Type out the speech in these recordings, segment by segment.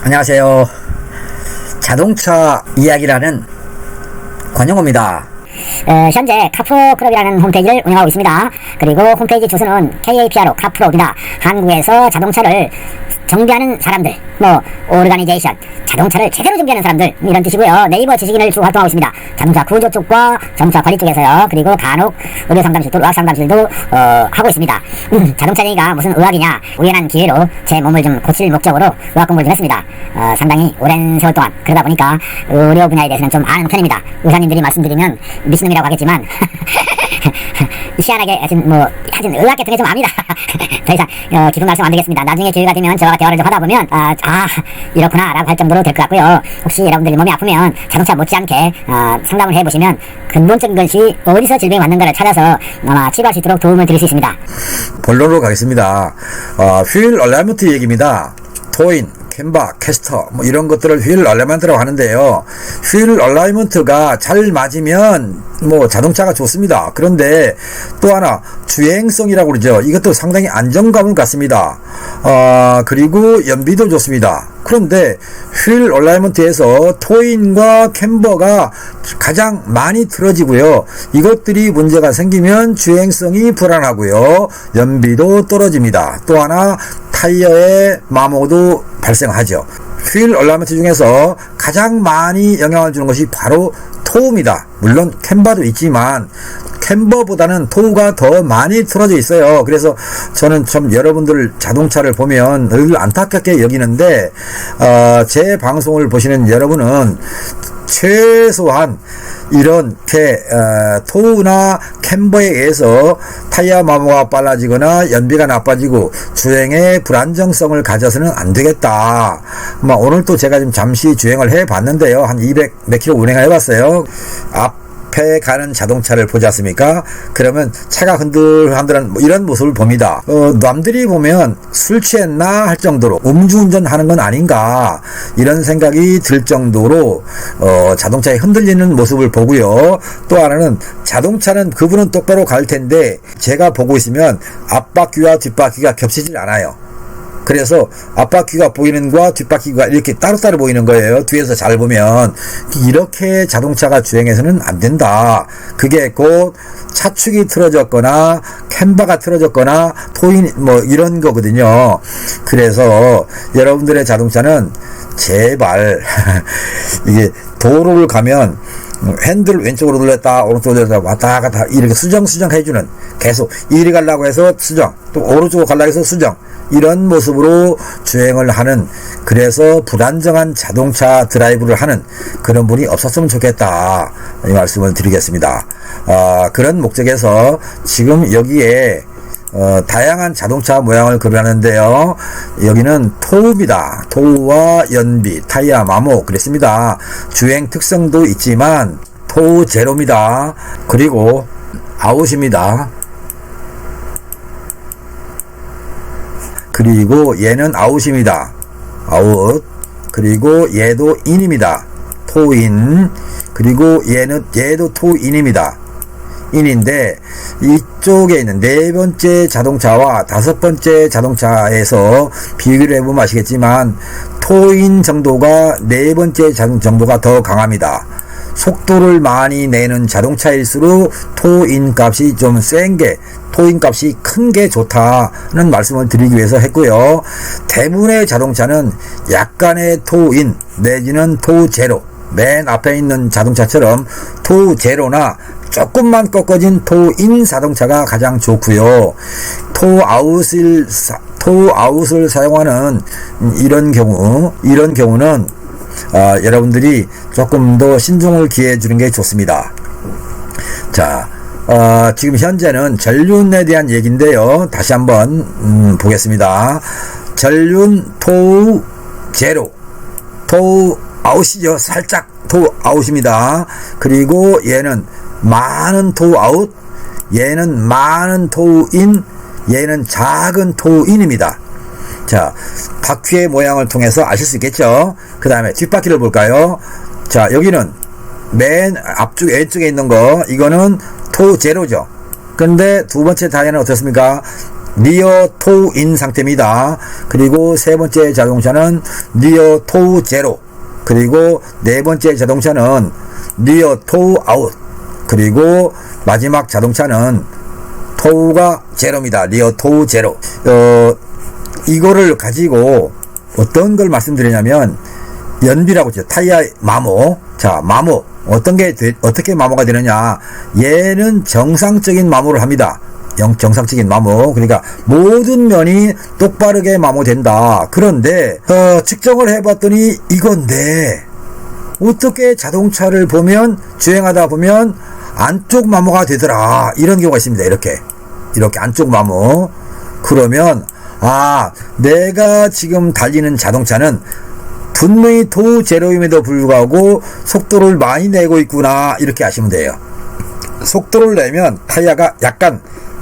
안녕하세요. 자동차 이야기라는 권영호입니다. 현재 카프로클럽이라는 홈페이지를 운영하고 있습니다. 그리고 홈페이지 주소는 KAPRO 카프로입니다. 한국에서 자동차를 정비하는 사람들, 오르가니제이션, 자동차를 제대로 정비하는 사람들, 이런 뜻이고요. 네이버 지식인을 주로 활동하고 있습니다. 자동차 구조 쪽과 자동차 관리 쪽에서요. 그리고 간혹 의료 상담실도, 의학 상담실도 하고 있습니다. 자동차 얘기가 무슨 의학이냐, 우연한 기회로 제 몸을 좀 고칠 목적으로 의학 공부를 좀 했습니다. 상당히 오랜 세월 동안. 그러다 보니까 의료 분야에 대해서는 좀 아는 편입니다. 의사님들이 말씀드리면 미친놈이라고 하겠지만 희한하게 하여튼 의학 계통에 좀 압니다. 더 이상 깊은 말씀 안 드리겠습니다. 나중에 기회가 되면 저와 대화를 좀 하다 보면 이렇구나 라고 할 정도로 될 것 같고요. 혹시 여러분들이 몸이 아프면 자동차 못지않게 상담을 해보시면 근본적인 것이 어디서 질병이 왔는가를 찾아서 아마 치료할 수 있도록 도움을 드릴 수 있습니다. 본론으로 가겠습니다. 휠 얼라이먼트 얘기입니다. 토인, 캠버, 캐스터 이런 것들을 휠 얼라이먼트라고 하는데요. 휠 얼라이먼트가 잘 맞으면 자동차가 좋습니다. 그런데 또 하나 주행성이라고 그러죠. 이것도 상당히 안정감을 갖습니다. 그리고 연비도 좋습니다. 그런데 휠 얼라이먼트에서 토인과 캠버가 가장 많이 틀어지고요. 이것들이 문제가 생기면 주행성이 불안하고요. 연비도 떨어집니다. 또 하나 타이어의 마모도 발생하죠. 휠 얼라이먼트 중에서 가장 많이 영향을 주는 것이 바로 토우입니다. 물론 캠버도 있지만 캠버보다는 토우가 더 많이 틀어져 있어요. 그래서 저는 참 여러분들 자동차를 보면 늘 안타깝게 여기는데 제 방송을 보시는 여러분은 최소한 이렇게 토우나 캠버에 의해서 타이어 마모가 빨라지거나 연비가 나빠지고 주행의 불안정성을 가져서는 안 되겠다. 오늘 또 제가 좀 잠시 주행을 해 봤는데요. 한 200 몇 킬로 운행을 해 봤어요. 앞에 가는 자동차를 보지 않습니까? 그러면 차가 흔들흔들한 이런 모습을 봅니다. 남들이 보면 술 취했나 할 정도로 음주운전 하는 건 아닌가 이런 생각이 들 정도로 자동차에 흔들리는 모습을 보고요. 또 하나는 자동차는 그분은 똑바로 갈 텐데 제가 보고 있으면 앞바퀴와 뒷바퀴가 겹치질 않아요. 그래서 앞바퀴가 보이는 거와 뒷바퀴가 이렇게 따로따로 보이는 거예요. 뒤에서 잘 보면. 이렇게 자동차가 주행해서는 안 된다. 그게 곧 차축이 틀어졌거나 캠버가 틀어졌거나 토인 이런 거거든요. 그래서 여러분들의 자동차는 제발 이게 도로를 가면 핸들을 왼쪽으로 돌렸다 오른쪽으로 돌렸다 왔다 갔다 이렇게 수정 해주는, 계속 이리 가려고 해서 수정, 또 오른쪽으로 가려고 해서 수정, 이런 모습으로 주행을 하는, 그래서 불안정한 자동차 드라이브를 하는 그런 분이 없었으면 좋겠다 이 말씀을 드리겠습니다. 그런 목적에서 지금 여기에 다양한 자동차 모양을 그려놨는데요. 여기는 토우입니다. 토우와 연비, 타이어 마모 그랬습니다. 주행 특성도 있지만 토우 제로입니다. 그리고 아웃입니다. 그리고 얘는 아웃입니다. 아웃. 그리고 얘도 인입니다. 토인. 그리고 얘도 토인입니다. 인인데 이쪽에 있는 네 번째 자동차와 다섯 번째 자동차에서 비교를 해보면 아시겠지만 토인 정도가 네 번째 정도가 더 강합니다. 속도를 많이 내는 자동차일수록 토인 값이 좀 센 게, 토인 값이 큰 게 좋다는 말씀을 드리기 위해서 했고요. 대부분의 자동차는 약간의 토인 내지는 토 제로, 맨 앞에 있는 자동차처럼 토 제로나 조금만 꺾어진 토인 자동차가 가장 좋고요. 토 아웃을 사용하는 이런 경우는 여러분들이 조금 더 신중을 기해 주는 게 좋습니다. 자, 지금 현재는 전륜에 대한 얘기인데요. 다시 한번 보겠습니다. 전륜 토우 제로, 토우 아웃이죠. 살짝 토우 아웃입니다. 그리고 얘는 많은 토우 아웃, 얘는 많은 토우 인, 얘는 작은 토우 인입니다. 자, 바퀴의 모양을 통해서 아실 수 있겠죠. 그 다음에 뒷바퀴를 볼까요? 자, 여기는 맨 앞쪽 왼쪽에 있는 거, 이거는 토우 제로죠. 근데 두 번째 타이어는 어떻습니까? 니어 토우 인 상태입니다. 그리고 세 번째 자동차는 니어 토우 제로, 그리고 네 번째 자동차는 니어 토우 아웃, 그리고 마지막 자동차는 토우가 제로입니다. 니어 토우 제로. 이거를 가지고 어떤 걸 말씀드리냐면 연비라고 했죠. 타이어의 마모. 자, 마모. 어떻게 마모가 되느냐. 얘는 정상적인 마모를 합니다. 정상적인 마모. 그러니까 모든 면이 똑바르게 마모된다. 그런데 측정을 해봤더니 이건데 어떻게 자동차를 보면 주행하다 보면 안쪽 마모가 되더라. 이런 경우가 있습니다. 이렇게 안쪽 마모. 그러면 내가 지금 달리는 자동차는 분명히 토우 제로임에도 불구하고 속도를 많이 내고 있구나. 이렇게 아시면 돼요. 속도를 내면 타이어가 약간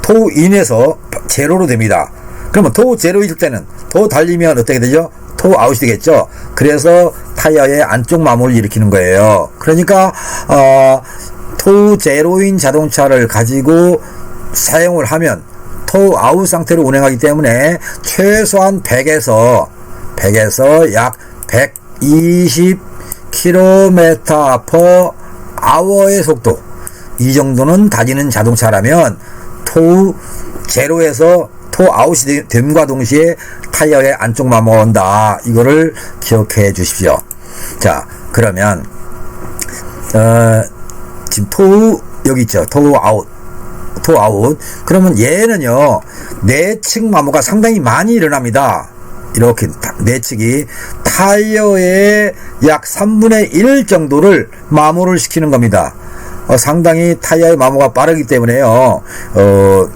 토우 인에서 제로로 됩니다. 그러면 토우 제로일 때는 더 달리면 어떻게 되죠? 토우 아웃이 되겠죠. 그래서 타이어의 안쪽 마모를 일으키는 거예요. 그러니까 토우 제로인 자동차를 가지고 사용을 하면 토우 아웃 상태로 운행하기 때문에 최소한 100에서 약 120km/h의 속도, 이 정도는 다니는 자동차라면 토우 제로에서 토우 아웃이 됨과 동시에 타이어의 안쪽 마모가 온다. 이거를 기억해 주십시오. 자, 그러면 지금 토우 여기 있죠. 토우 아웃. 그러면 얘는요, 내측 마모가 상당히 많이 일어납니다. 이렇게 내측이 타이어의 약 3분의 1 정도를 마모를 시키는 겁니다. 상당히 타이어의 마모가 빠르기 때문에요.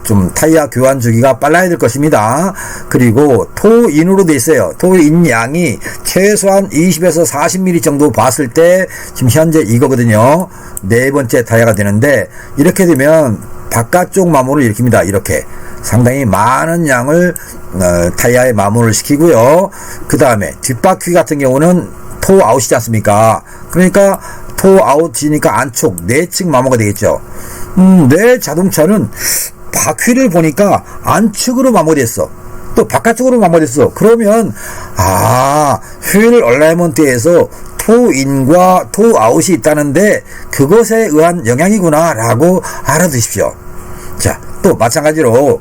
좀 타이어 교환 주기가 빨라야 될 것입니다. 그리고 토인으로 돼 있어요. 토인 양이 최소한 20에서 40mm 정도 봤을 때 지금 현재 이거거든요. 네 번째 타이어가 되는데 이렇게 되면 바깥쪽 마모를 일으킵니다. 이렇게 상당히 많은 양을 타이어의 마모를 시키고요. 그 다음에 뒷바퀴 같은 경우는 토우 아웃이지 않습니까? 그러니까 토우 아웃이니까 안쪽 내측 마모가 되겠죠. 내 자동차는 바퀴를 보니까 안측으로 마모됐어. 또 바깥쪽으로 마모됐어. 그러면 휠 얼라이먼트에서 토우인과 토우 아웃이 있다는데 그것에 의한 영향이구나 라고 알아두십시오. 자, 또 마찬가지로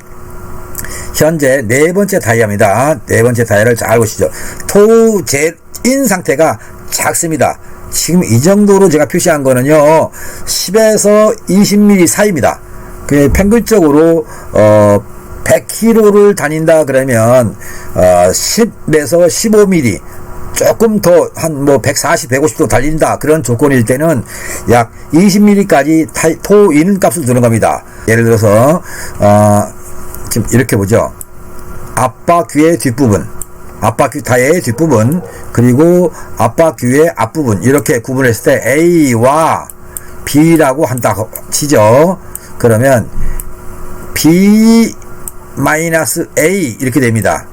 현재 네 번째 타이어입니다. 네 번째 타이어를 잘 보시죠. 토우 인 상태가 작습니다. 지금 이 정도로 제가 표시한 거는요, 10에서 20mm 사이입니다. 평균적으로 100km를 다닌다 그러면 10에서 15mm, 조금 더 한 140, 150도 달린다 그런 조건일 때는 약 20mm까지 토인 값을 두는 겁니다. 예를 들어서 지금 이렇게 보죠. 앞바퀴의 뒷부분, 앞바퀴 타이어의 뒷부분, 그리고 앞바퀴의 앞부분, 이렇게 구분했을 때 A와 B라고 한다 치죠. 그러면 B-A 이렇게 됩니다.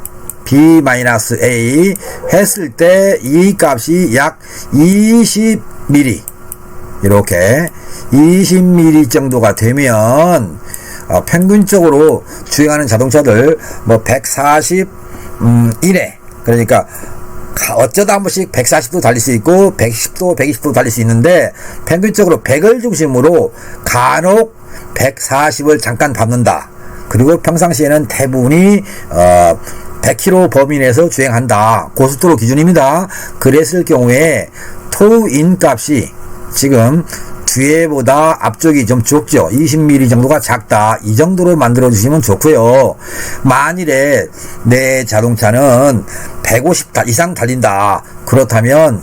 B-A 했을 때 이 값이 약 20mm, 이렇게 20mm 정도가 되면 평균적으로 주행하는 자동차들 140 이내, 그러니까 어쩌다 한 번씩 140도 달릴 수 있고 110도 120도 달릴 수 있는데 평균적으로 100을 중심으로 간혹 140을 잠깐 밟는다. 그리고 평상시에는 대부분이 100km 범위 내에서 주행한다. 고속도로 기준입니다. 그랬을 경우에 토우인 값이 지금 뒤에보다 앞쪽이 좀 적죠. 20mm 정도가 작다. 이 정도로 만들어 주시면 좋고요. 만일에 내 자동차는 150 이상 달린다. 그렇다면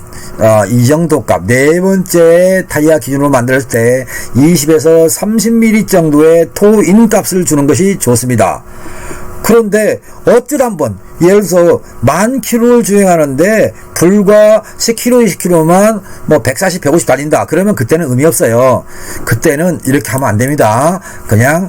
이 정도 값, 네 번째 타이어 기준으로 만들 때 20에서 30mm 정도의 토인 값을 주는 것이 좋습니다. 그런데 어쩌다 한번 예를 들어서 10,000km를 주행하는데 불과 10km, 20km만 140, 150 달린다. 그러면 그때는 의미 없어요. 그때는 이렇게 하면 안 됩니다. 그냥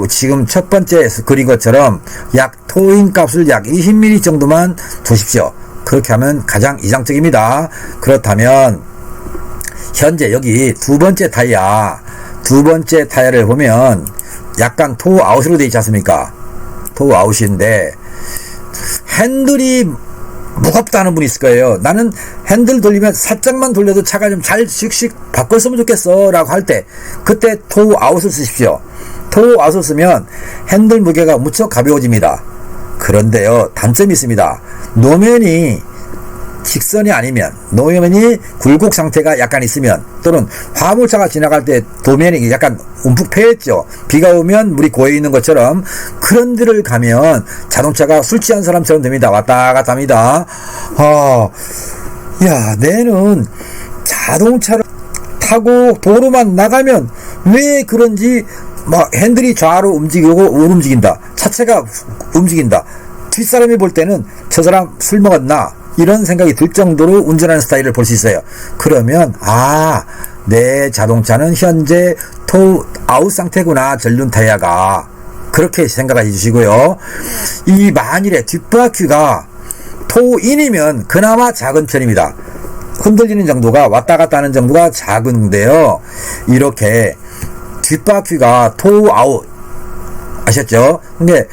지금 첫 번째 그린 것처럼 약 토인 값을 약 20mm 정도만 두십시오. 그렇게 하면 가장 이상적입니다. 그렇다면 현재 여기 두 번째 타이어를 보면 약간 토우 아웃으로 되어 있지 않습니까? 토우 아웃인데 핸들이 무겁다는 분이 있을 거예요. 나는 핸들 돌리면 살짝만 돌려도 차가 좀 잘 씩씩 바꿨으면 좋겠어 라고 할 때 그때 토우 아웃을 쓰십시오. 토우 아웃을 쓰면 핸들 무게가 무척 가벼워집니다. 그런데요, 단점이 있습니다. 노면이 직선이 아니면, 노면이 굴곡 상태가 약간 있으면, 또는 화물차가 지나갈 때 도면이 약간 움푹 패였죠. 비가 오면 물이 고여 있는 것처럼 그런 데를 가면 자동차가 술 취한 사람처럼 됩니다. 왔다 갔다 합니다. 내는 자동차를 타고 도로만 나가면 왜 그런지 막 핸들이 좌로 움직이고 우로 움직인다. 차체가 움직인다. 뒷사람이 볼 때는 저 사람 술 먹었나? 이런 생각이 들 정도로 운전하는 스타일을 볼 수 있어요. 그러면 내 자동차는 현재 토우 아웃 상태구나. 전륜 타이어가. 그렇게 생각해 주시고요. 이 만일에 뒷바퀴가 토우 인이면 그나마 작은 편입니다. 흔들리는 정도가 왔다 갔다 하는 정도가 작은데요. 이렇게 뒷바퀴가 토우 아웃 아셨죠? 근데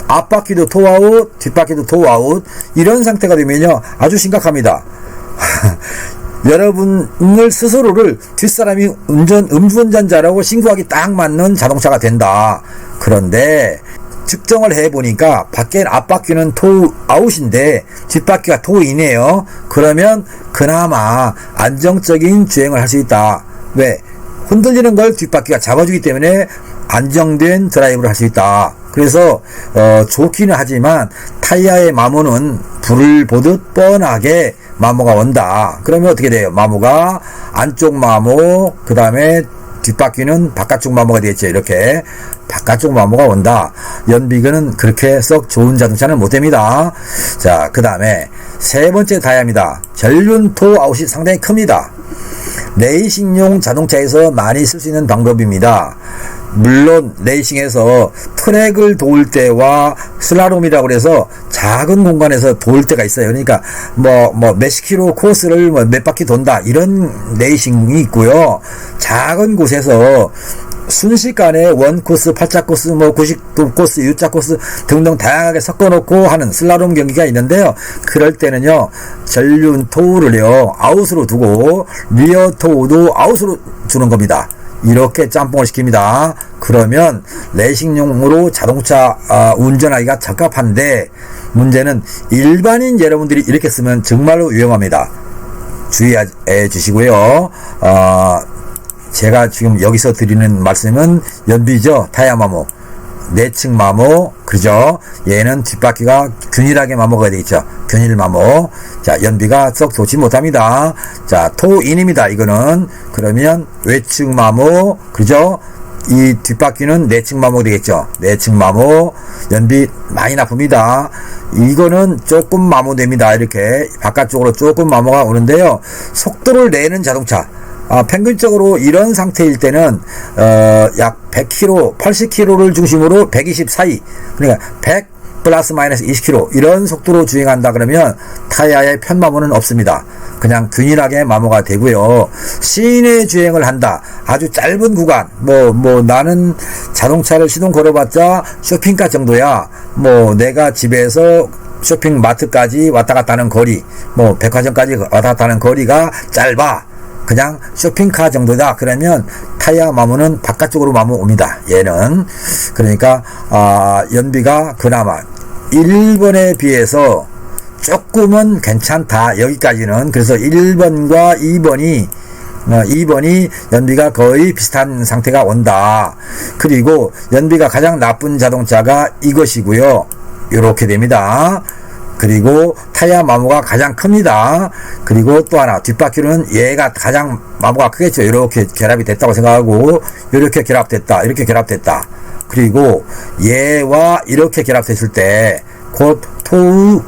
앞바퀴도 토우 아웃, 뒷바퀴도 토우 아웃 이런 상태가 되면요 아주 심각합니다. 여러분을 스스로를 뒷사람이 음주운전자라고 신고하기 딱 맞는 자동차가 된다. 그런데 측정을 해보니까 밖에 앞바퀴는 토우 아웃인데 뒷바퀴가 토우 인이에요. 그러면 그나마 안정적인 주행을 할 수 있다. 왜? 흔들리는 걸 뒷바퀴가 잡아주기 때문에 안정된 드라이브를 할 수 있다. 그래서 좋기는 하지만 타이어의 마모는 불을 보듯 뻔하게 마모가 온다. 그러면 어떻게 돼요? 마모가 안쪽 마모, 그 다음에 뒷바퀴는 바깥쪽 마모가 되겠죠. 이렇게 바깥쪽 마모가 온다. 연비근은 그렇게 썩 좋은 자동차는 못 됩니다. 자, 그 다음에 세 번째 타이어입니다. 전륜 토우 아웃이 상당히 큽니다. 레이싱용 자동차에서 많이 쓸 수 있는 방법입니다. 물론 레이싱에서 트랙을 도울 때와 슬라롬이라고 해서 작은 공간에서 도울 때가 있어요. 그러니까 몇십 킬로 코스를 몇 바퀴 돈다 이런 레이싱이 있고요. 작은 곳에서 순식간에 원코스, 8차 코스, 90도 코스, U자 코스 등등 다양하게 섞어놓고 하는 슬라롬 경기가 있는데요. 그럴 때는요, 전륜 토우를요, 아웃으로 두고, 리어 토우도 아웃으로 주는 겁니다. 이렇게 짬뽕을 시킵니다. 그러면 레이싱용으로 자동차 운전하기가 적합한데, 문제는 일반인 여러분들이 이렇게 쓰면 정말로 위험합니다. 주의해 주시고요. 제가 지금 여기서 드리는 말씀은 연비죠. 타이어 마모, 내측 마모, 그죠? 얘는 뒷바퀴가 균일하게 마모가 되겠죠. 균일 마모. 자, 연비가 썩 좋지 못합니다. 자, 토우인입니다. 이거는. 그러면 외측 마모, 그죠? 이 뒷바퀴는 내측 마모가 되겠죠. 내측 마모, 연비 많이 나쁩니다. 이거는 조금 마모됩니다. 이렇게 바깥쪽으로 조금 마모가 오는데요. 속도를 내는 자동차. 평균적으로 이런 상태일 때는 약 100km, 80km를 중심으로 120 사이, 그러니까 100 플러스 마이너스 20km 이런 속도로 주행한다 그러면 타이어의 편마모는 없습니다. 그냥 균일하게 마모가 되고요. 시내 주행을 한다. 아주 짧은 구간, 나는 자동차를 시동 걸어봤자 쇼핑카 정도야. 내가 집에서 쇼핑 마트까지 왔다 갔다 하는 거리, 백화점까지 왔다 갔다 하는 거리가 짧아. 그냥 쇼핑카 정도다. 그러면 타이어 마모는 바깥쪽으로 마모 옵니다. 얘는. 그러니까 연비가 그나마 1번에 비해서 조금은 괜찮다. 여기까지는. 그래서 1번과 2번이 연비가 거의 비슷한 상태가 온다. 그리고 연비가 가장 나쁜 자동차가 이것이고요. 이렇게 됩니다. 그리고 타이어 마모가 가장 큽니다. 그리고 또 하나, 뒷바퀴는 얘가 가장 마모가 크겠죠. 이렇게 결합이 됐다고 생각하고, 이렇게 결합됐다, 이렇게 결합됐다. 그리고 얘와 이렇게 결합됐을 때 곧 토우,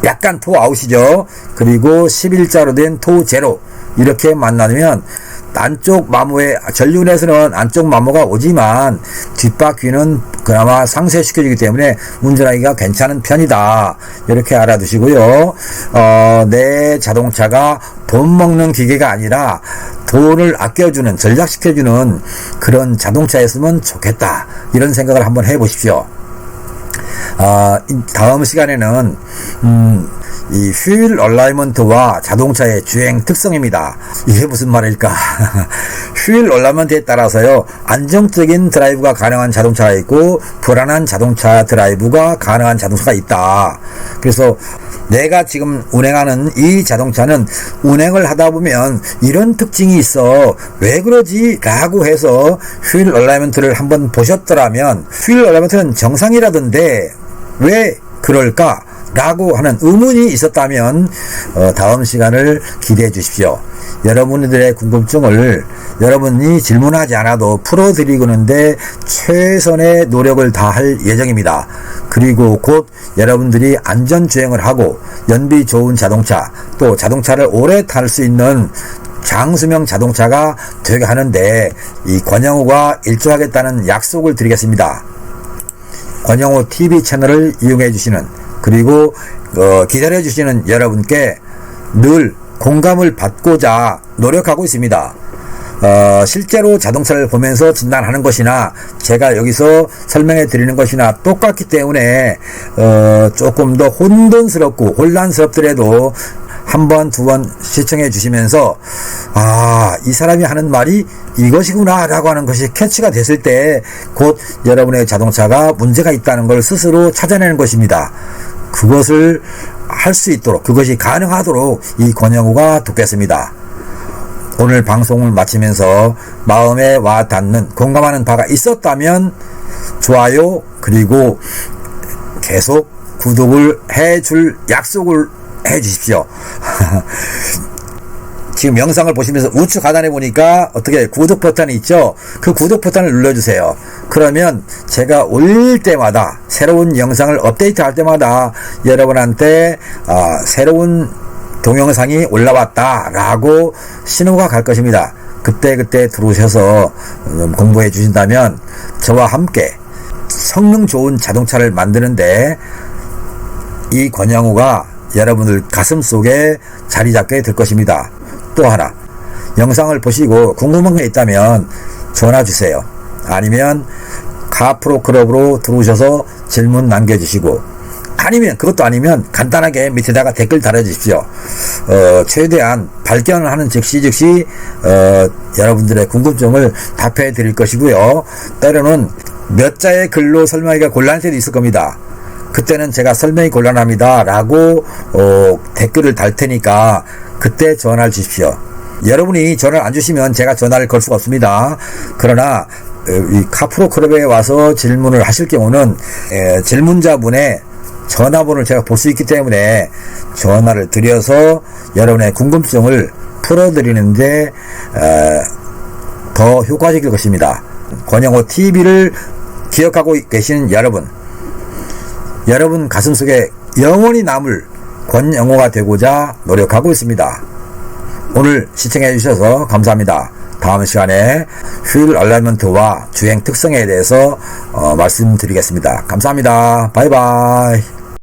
약간 토우 아웃이죠. 그리고 11자로 된 토우 제로 이렇게 만나면 안쪽 마모에 전륜에서는 안쪽 마모가 오지만 뒷바퀴는 그나마 상쇄시켜주기 때문에 운전하기가 괜찮은 편이다. 이렇게 알아두시고요. 내 자동차가 돈 먹는 기계가 아니라 돈을 아껴주는, 절약시켜주는 그런 자동차였으면 좋겠다. 이런 생각을 한번 해보십시오. 다음 시간에는 이 휠 얼라이먼트와 자동차의 주행 특성입니다. 이게 무슨 말일까? 휠 얼라이먼트에 따라서요, 안정적인 드라이브가 가능한 자동차가 있고 불안한 자동차 드라이브가 가능한 자동차가 있다. 그래서 내가 지금 운행하는 이 자동차는 운행을 하다 보면 이런 특징이 있어, 왜 그러지? 라고 해서 휠 얼라이먼트를 한번 보셨더라면, 휠 얼라이먼트는 정상이라던데 왜 그럴까? 라고 하는 의문이 있었다면 다음 시간을 기대해 주십시오. 여러분들의 궁금증을 여러분이 질문하지 않아도 풀어드리고는데 최선의 노력을 다할 예정입니다. 그리고 곧 여러분들이 안전주행을 하고 연비 좋은 자동차, 또 자동차를 오래 탈 수 있는 장수명 자동차가 되게 하는데 이 권영우가 일조하겠다는 약속을 드리겠습니다. 권영우 TV 채널을 이용해 주시는, 그리고 기다려 주시는 여러분께 늘 공감을 받고자 노력하고 있습니다. 실제로 자동차를 보면서 진단하는 것이나 제가 여기서 설명해 드리는 것이나 똑같기 때문에 조금 더 혼돈스럽고 혼란스럽더라도 한 번, 두 번 시청해 주시면서 이 사람이 하는 말이 이것이구나 라고 하는 것이 캐치가 됐을 때 곧 여러분의 자동차가 문제가 있다는 걸 스스로 찾아내는 것입니다. 그것을 할 수 있도록, 그것이 가능하도록 이 권영우가 돕겠습니다. 오늘 방송을 마치면서 마음에 와 닿는, 공감하는 바가 있었다면 좋아요, 그리고 계속 구독을 해줄 약속을 해 주십시오. 지금 영상을 보시면서 우측 하단에 보니까 어떻게 구독 버튼이 있죠? 그 구독 버튼을 눌러주세요. 그러면 제가 올릴 때마다, 새로운 영상을 업데이트 할 때마다 여러분한테 새로운 동영상이 올라왔다 라고 신호가 갈 것입니다. 그때 들어오셔서 공부해 주신다면 저와 함께 성능 좋은 자동차를 만드는데 이 권영우가 여러분들 가슴속에 자리 잡게 될 것입니다. 또 하나, 영상을 보시고 궁금한 게 있다면 전화 주세요. 아니면 카프로 클럽으로 들어오셔서 질문 남겨주시고, 아니면 그것도 아니면 간단하게 밑에다가 댓글 달아주십시오. 최대한 발견을 하는 즉시 여러분들의 궁금증을 답해 드릴 것이고요. 때로는 몇 자의 글로 설명하기가 곤란할 때도 있을 겁니다. 그때는 제가 설명이 곤란합니다 라고 댓글을 달 테니까 그때 전화를 주십시오. 여러분이 전화를 안 주시면 제가 전화를 걸 수가 없습니다. 그러나 이 카프로 클럽에 와서 질문을 하실 경우는 질문자분의 전화번호를 제가 볼 수 있기 때문에 전화를 드려서 여러분의 궁금증을 풀어드리는데 더 효과적일 것입니다. 권영우 TV를 기억하고 계시는 여러분 가슴속에 영원히 남을 권영우가 되고자 노력하고 있습니다. 오늘 시청해 주셔서 감사합니다. 다음 시간에 휠 얼라이먼트와 주행 특성에 대해서 말씀드리겠습니다. 감사합니다. 바이바이.